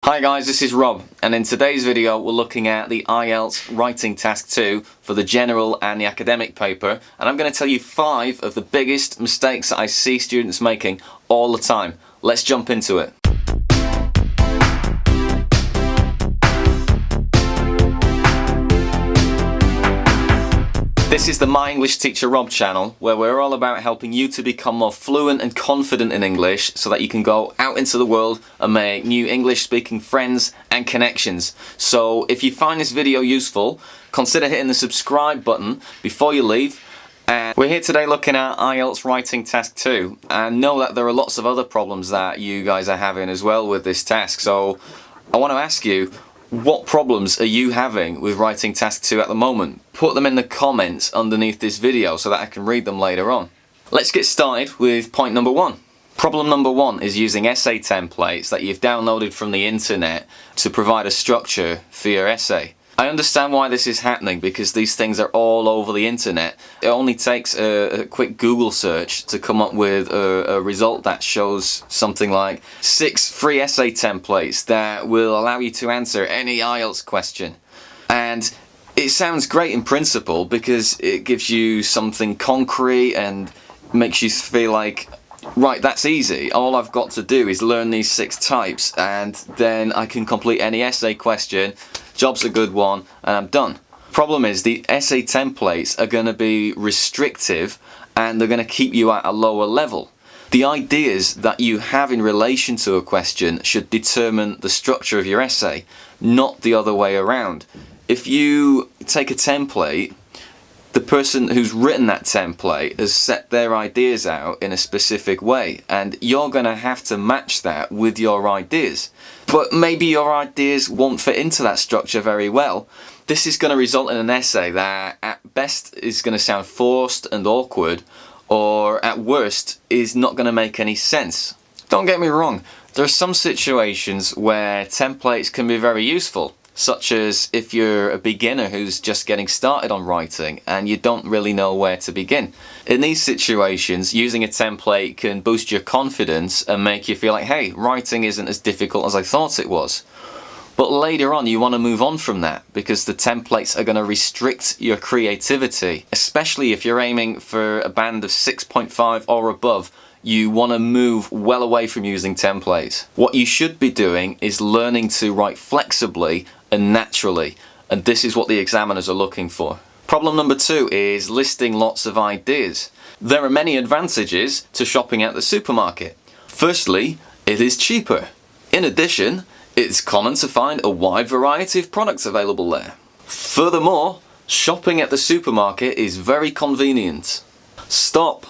Hi guys, this is Rob, and in today's video we're looking at the IELTS Writing Task 2 for the general and the academic paper, and I'm going to tell you 5 of the biggest mistakes that I see students making all the time. Let's jump into it. This is the My English Teacher Rob channel, where we're all about helping you to become more fluent and confident in English so that you can go out into the world and make new English speaking friends and connections. So if you find this video useful, consider hitting the subscribe button before you leave. And we're here today looking at IELTS Writing Task 2, and know that there are lots of other problems that you guys are having as well with this task. So I want to ask you, what problems are you having with writing task 2 at the moment? Put them in the comments underneath this video so that I can read them later on. Let's get started with point number 1. Problem number 1 is using essay templates that you've downloaded from the internet to provide a structure for your essay. I understand why this is happening because these things are all over the internet. It only takes a quick Google search to come up with a result that shows something like 6 free essay templates that will allow you to answer any IELTS question. And it sounds great in principle because it gives you something concrete and makes you feel like, right, that's easy. All I've got to do is learn these 6 types and then I can complete any essay question. Job's a good one, and I'm done. Problem is, the essay templates are going to be restrictive and they're going to keep you at a lower level. The ideas that you have in relation to a question should determine the structure of your essay, not the other way around. If you take a template, the person who's written that template has set their ideas out in a specific way, and you're going to have to match that with your ideas. But maybe your ideas won't fit into that structure very well. This is going to result in an essay that at best is going to sound forced and awkward, or at worst is not going to make any sense. Don't get me wrong, there are some situations where templates can be very useful, such as if you're a beginner who's just getting started on writing and you don't really know where to begin. In these situations, using a template can boost your confidence and make you feel like, hey, writing isn't as difficult as I thought it was. But later on, you want to move on from that because the templates are going to restrict your creativity, especially if you're aiming for a band of 6.5 or above. You want to move well away from using templates. What you should be doing is learning to write flexibly and naturally, and this is what the examiners are looking for. Problem number 2 is listing lots of ideas. There are many advantages to shopping at the supermarket. Firstly, it is cheaper. In addition, it's common to find a wide variety of products available there. Furthermore, shopping at the supermarket is very convenient. Stop,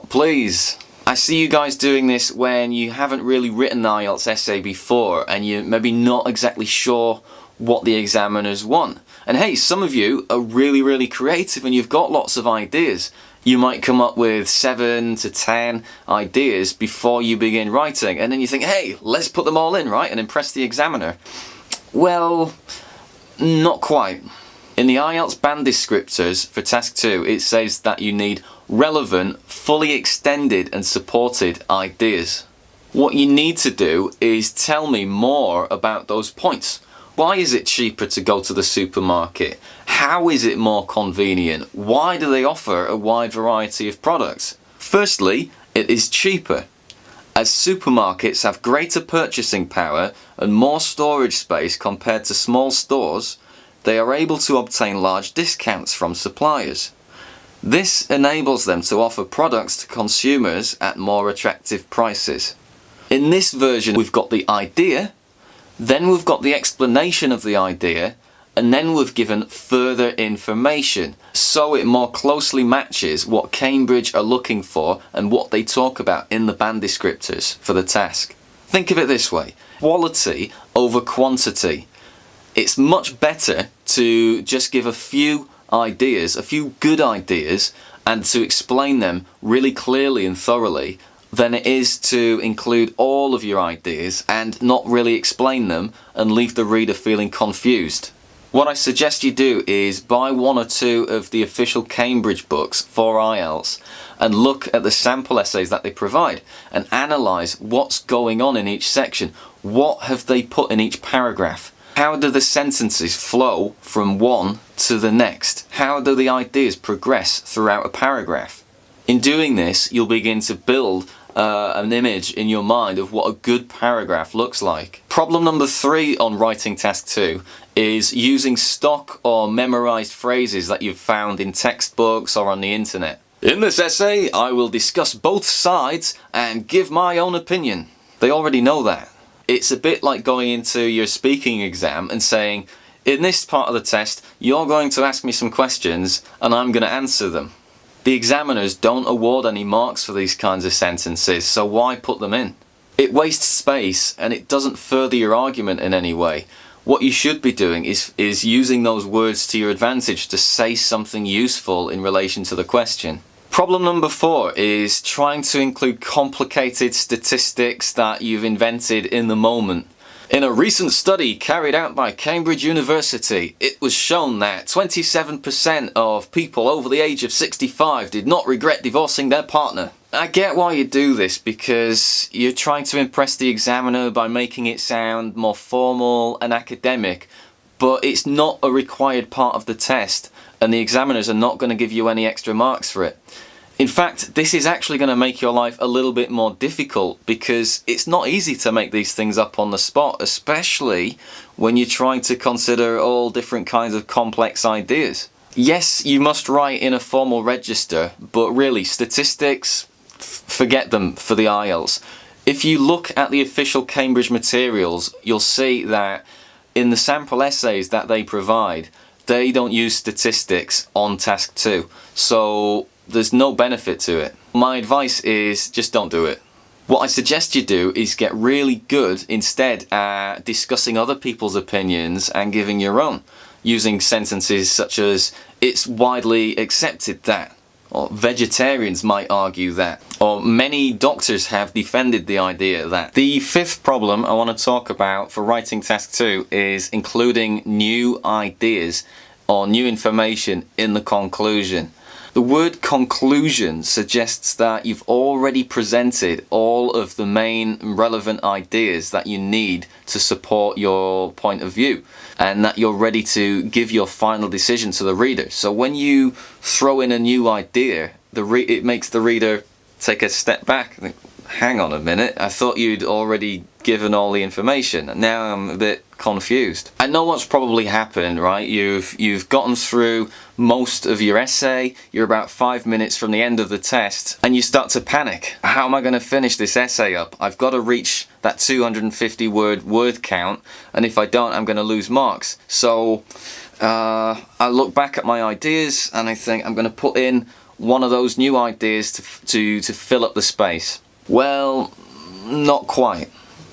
please. I see you guys doing this when you haven't really written an IELTS essay before and you're maybe not exactly sure what the examiners want. And hey, some of you are really creative and you've got lots of ideas. You might come up with 7 to 10 ideas before you begin writing, and then you think, hey, let's put them all in, right, and impress the examiner. Well, not quite. In the IELTS band descriptors for task 2, it says that you need relevant, fully extended and supported ideas. What you need to do is tell me more about those points. Why is it cheaper to go to the supermarket? How is it more convenient? Why do they offer a wide variety of products? Firstly, it is cheaper. As supermarkets have greater purchasing power and more storage space compared to small stores, they are able to obtain large discounts from suppliers. This enables them to offer products to consumers at more attractive prices. In this version, we've got the idea, then we've got the explanation of the idea, and then we've given further information, so it more closely matches what Cambridge are looking for and what they talk about in the band descriptors for the task. Think of it this way: quality over quantity. It's much better to just give a few ideas, a few good ideas, and to explain them really clearly and thoroughly than it is to include all of your ideas and not really explain them and leave the reader feeling confused. What I suggest you do is buy 1 or 2 of the official Cambridge books for IELTS and look at the sample essays that they provide and analyse what's going on in each section. What have they put in each paragraph? How do the sentences flow from one to the next? How do the ideas progress throughout a paragraph? In doing this, you'll begin to build an image in your mind of what a good paragraph looks like. Problem number 3 on writing task 2 is using stock or memorized phrases that you've found in textbooks or on the internet. In this essay, I will discuss both sides and give my own opinion. They already know that. It's a bit like going into your speaking exam and saying, in this part of the test, you're going to ask me some questions and I'm going to answer them. The examiners don't award any marks for these kinds of sentences, so why put them in? It wastes space and it doesn't further your argument in any way. What you should be doing is using those words to your advantage to say something useful in relation to the question. Problem number 4 is trying to include complicated statistics that you've invented in the moment. In a recent study carried out by Cambridge University, it was shown that 27% of people over the age of 65 did not regret divorcing their partner. I get why you do this, because you're trying to impress the examiner by making it sound more formal and academic, but it's not a required part of the test, and the examiners are not going to give you any extra marks for it. In fact, this is actually going to make your life a little bit more difficult, because it's not easy to make these things up on the spot, especially when you're trying to consider all different kinds of complex ideas. Yes, you must write in a formal register, but really, statistics, forget them for the IELTS. If you look at the official Cambridge materials, you'll see that in the sample essays that they provide, they don't use statistics on task 2. So there's no benefit to it. My advice is just don't do it. What I suggest you do is get really good instead at discussing other people's opinions and giving your own, using sentences such as, it's widely accepted that, or vegetarians might argue that, or many doctors have defended the idea that. The 5th problem I want to talk about for writing task 2 is including new ideas or new information in the conclusion. The word conclusion suggests that you've already presented all of the main relevant ideas that you need to support your point of view, and that you're ready to give your final decision to the reader. So when you throw in a new idea, it makes the reader take a step back and think, hang on a minute, I thought you'd already given all the information. Now I'm a bit confused. I know what's probably happened, right? You've gotten through most of your essay, you're about 5 minutes from the end of the test, and you start to panic. How am I going to finish this essay up? I've got to reach that 250 word count, and if I don't, I'm going to lose marks. So I look back at my ideas and I think I'm going to put in one of those new ideas to fill up the space. Well, not quite.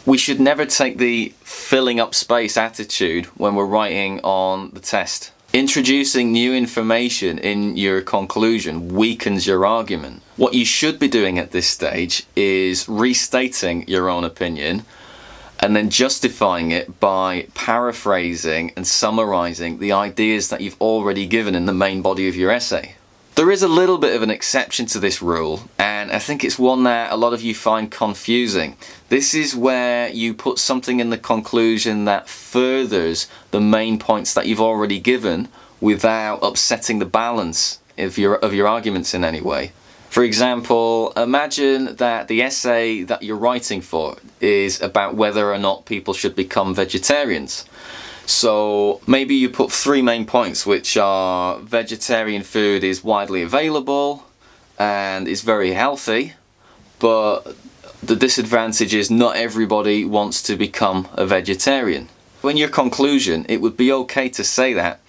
We should never take the filling up space attitude when we're writing on the test. Introducing new information in your conclusion weakens your argument. What you should be doing at this stage is restating your own opinion and then justifying it by paraphrasing and summarizing the ideas that you've already given in the main body of your essay. There is a little bit of an exception to this rule, and I think it's one that a lot of you find confusing. This is where you put something in the conclusion that furthers the main points that you've already given without upsetting the balance of your arguments in any way. For example, imagine that the essay that you're writing for is about whether or not people should become vegetarians. So maybe you put 3 main points, which are vegetarian food is widely available and is very healthy, but the disadvantage is not everybody wants to become a vegetarian. In your conclusion, it would be okay to say that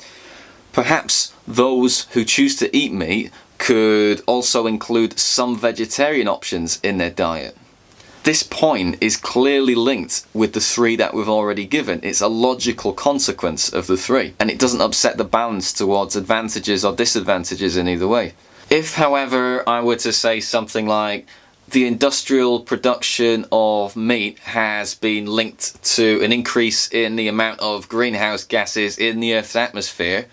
perhaps those who choose to eat meat could also include some vegetarian options in their diet. This point is clearly linked with the 3 that we've already given. It's a logical consequence of the 3, and it doesn't upset the balance towards advantages or disadvantages in either way. If, however, I were to say something like, the industrial production of meat has been linked to an increase in the amount of greenhouse gases in the Earth's atmosphere,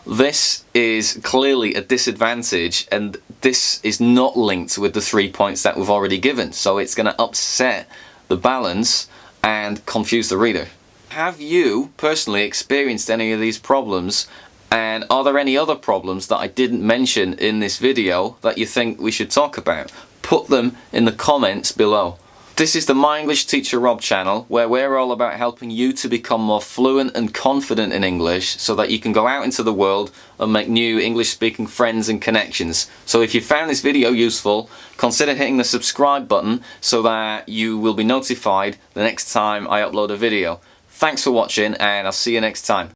this is clearly a disadvantage, and this is not linked with the 3 points that we've already given, so it's going to upset the balance and confuse the reader. Have you personally experienced any of these problems? And are there any other problems that I didn't mention in this video that you think we should talk about? Put them in the comments below. This is the My English Teacher Rob channel, where we're all about helping you to become more fluent and confident in English so that you can go out into the world and make new English speaking friends and connections. So if you found this video useful, consider hitting the subscribe button so that you will be notified the next time I upload a video. Thanks for watching, and I'll see you next time.